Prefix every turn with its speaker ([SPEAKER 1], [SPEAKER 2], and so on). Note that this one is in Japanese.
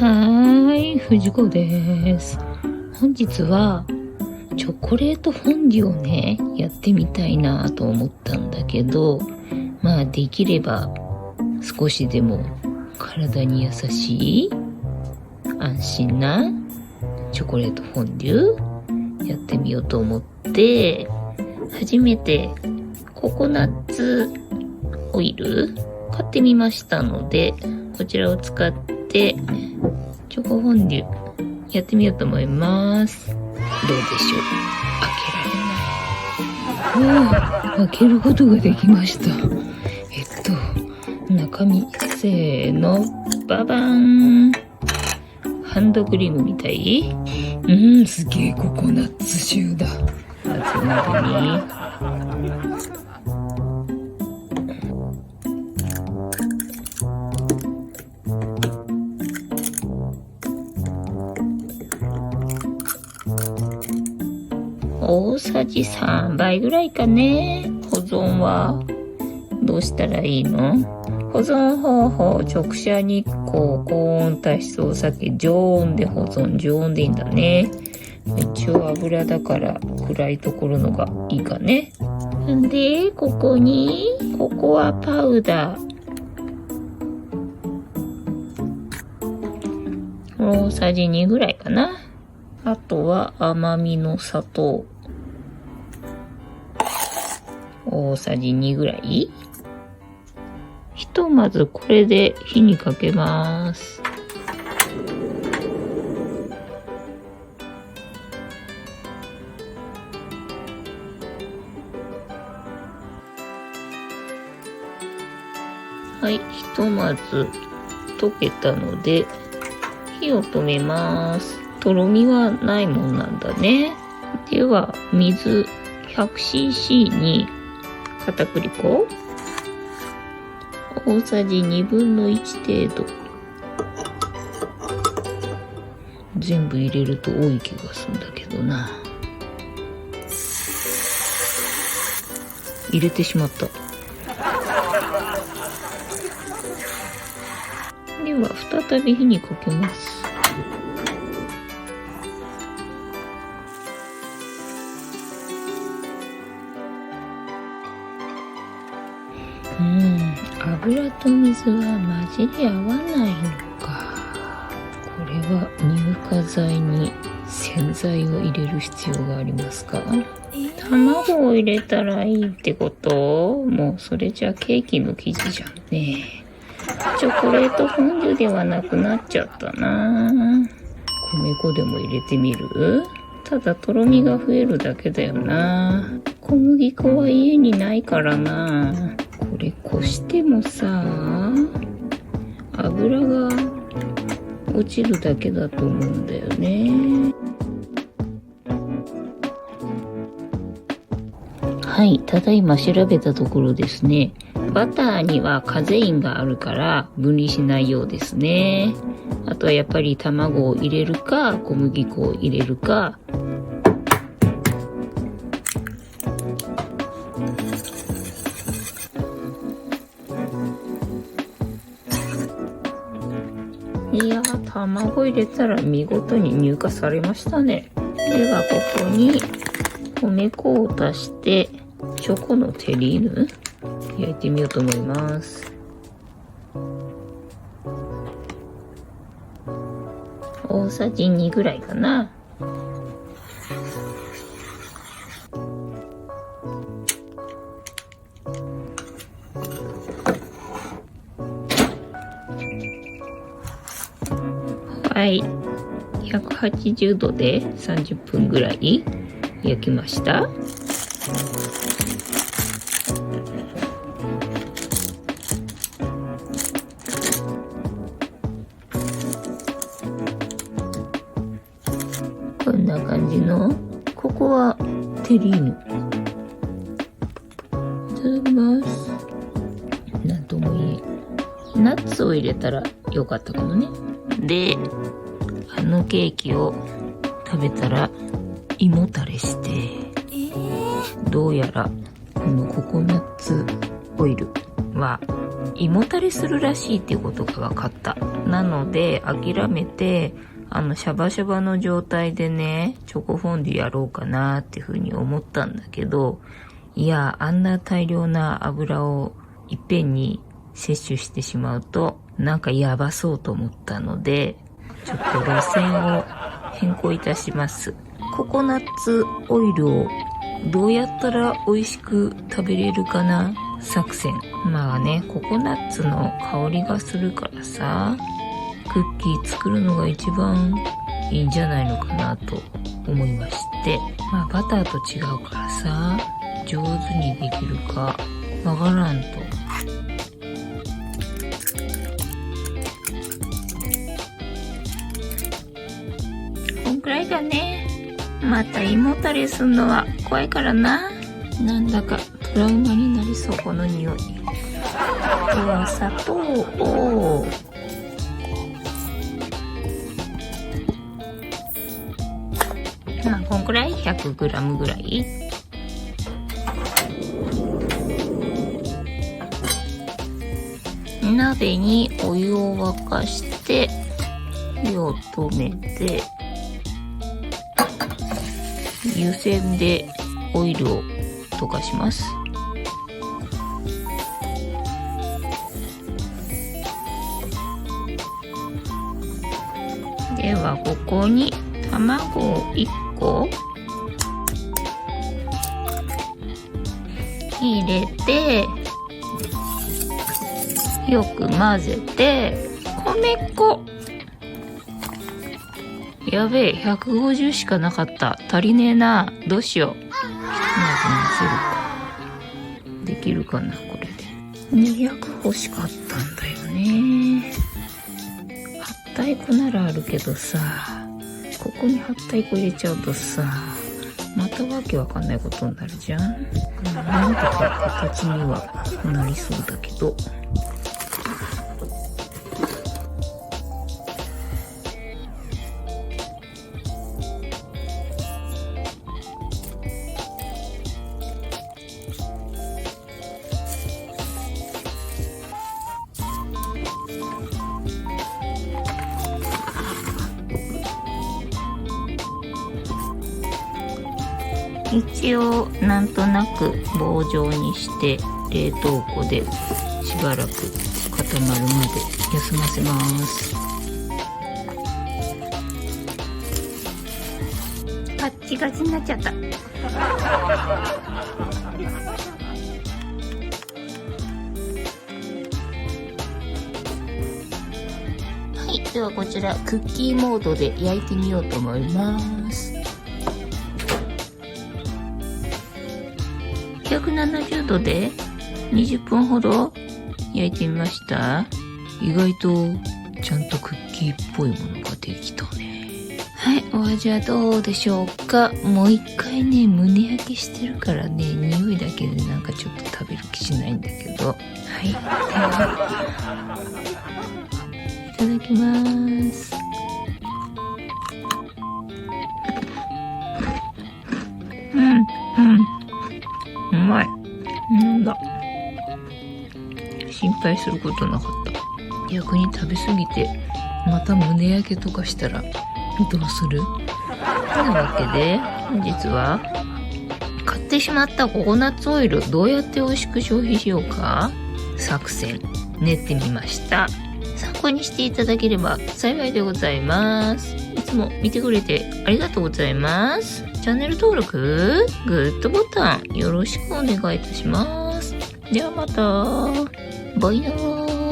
[SPEAKER 1] 藤子です。本日はチョコレートフォンデュをね、やってみたいなと思ったんだけど、できれば少しでも体に優しい安心なチョコレートフォンデュやってみようと思って、初めてココナッツオイル買ってみましたので、こちらを使ってチョコフォンデュやってみようと思います。どうでしょう。開けられない。開けることができました。中身、せーの、ババーン。ハンドクリームみたい。すげえココナッツシューだ。まず鍋に。大さじ3杯ぐらいかね。保存はどうしたらいいの？保存方法、直射日光、高温多湿お酒、常温で保存。常温でいいんだね。一応油だから暗いところのがいいかね。んで、ここにココアパウダー。大さじ2ぐらいかな。あとは甘みの砂糖。大さじ2ぐらい。ひとまずこれで火にかけます。はい、ひとまず溶けたので火を止めます。とろみはないもんなんだね。では水 100cc に片栗粉大さじ1/2程度。全部入れると多い気がするんだけどな。入れてしまった。では再び火にかけます。油と水は混じり合わないのか。これは乳化剤に洗剤を入れる必要がありますか？卵を入れたらいいってこと？もうそれじゃケーキの生地じゃんね。チョコレートフォンデュではなくなっちゃったな。米粉でも入れてみる？ただとろみが増えるだけだよな。小麦粉は家にないからな。これこしてもさ、油が落ちるだけだと思うんだよね。はい、ただいま調べたところですね、バターにはカゼインがあるから分離しないようですね。あとはやっぱり卵を入れるか小麦粉を入れるか。いやー、卵入れたら見事に乳化されましたね。ではここに米粉を足してチョコのテリーヌ焼いてみようと思います。大さじ2ぐらいかな。はい、180度で30分ぐらい焼きました。こんな感じの、ここはテリーヌ。いただきます。なんともいい。ナッツを入れたらよかったかもね。で、あのケーキを食べたら胃もたれして、どうやらこのココナッツオイルは胃もたれするらしいっていうことが分かった。なので諦めて、シャバシャバの状態でね、チョコフォンデュやろうかなっていうふうに思ったんだけど、いや、あんな大量な油をいっぺんに摂取してしまうと、なんかやばそうと思ったので、ちょっと路線を変更いたします。ココナッツオイルをどうやったら美味しく食べれるかな作戦。まあね、ココナッツの香りがするからさ、クッキー作るのが一番いいんじゃないのかなと思いまして、まあバターと違うからさ、上手にできるかわからんと。こんくらいだね。また胃もたれすんのは怖いからな。なんだかトラウマになりそう、この匂い。では砂糖をまあこんくらい 100g ぐらい。鍋にお湯を沸かして火を止めて、湯煎でオイルを溶かします。ではここに卵を1個入れて、よく混ぜて、米粉。やべえ、150しかなかった。足りねえな。どうしよう。ひとまず混ぜるか。できるかな、これで。200欲しかったんだよね。はったい粉ならあるけどさ、ここにはったい粉入れちゃうとさ、またわけわかんないことになるじゃん。なんとか形にはなりそうだけど。一応なんとなく棒状にして冷凍庫でしばらく固まるまで休ませます。ガッチガチになっちゃった。はい、ではこちらクッキーモードで焼いてみようと思います。170度で20分ほど焼いてみました。意外とちゃんとクッキーっぽいものができたね。はい、お味はどうでしょうか。もう一回ね、胸焼けしてるからね、匂いだけでなんかちょっと食べる気しないんだけど。はい、ではいただきます。うまい。なんだ。心配することなかった。逆に食べ過ぎてまた胸焼けとかしたらどうする？なわけで本日は買ってしまったココナッツオイルどうやって美味しく消費しようか作戦練ってみました。参考にしていただければ幸いでございます。いつも見てくれてありがとうございます。チャンネル登録、グッドボタンよろしくお願いいたします。ではまた。バイナー。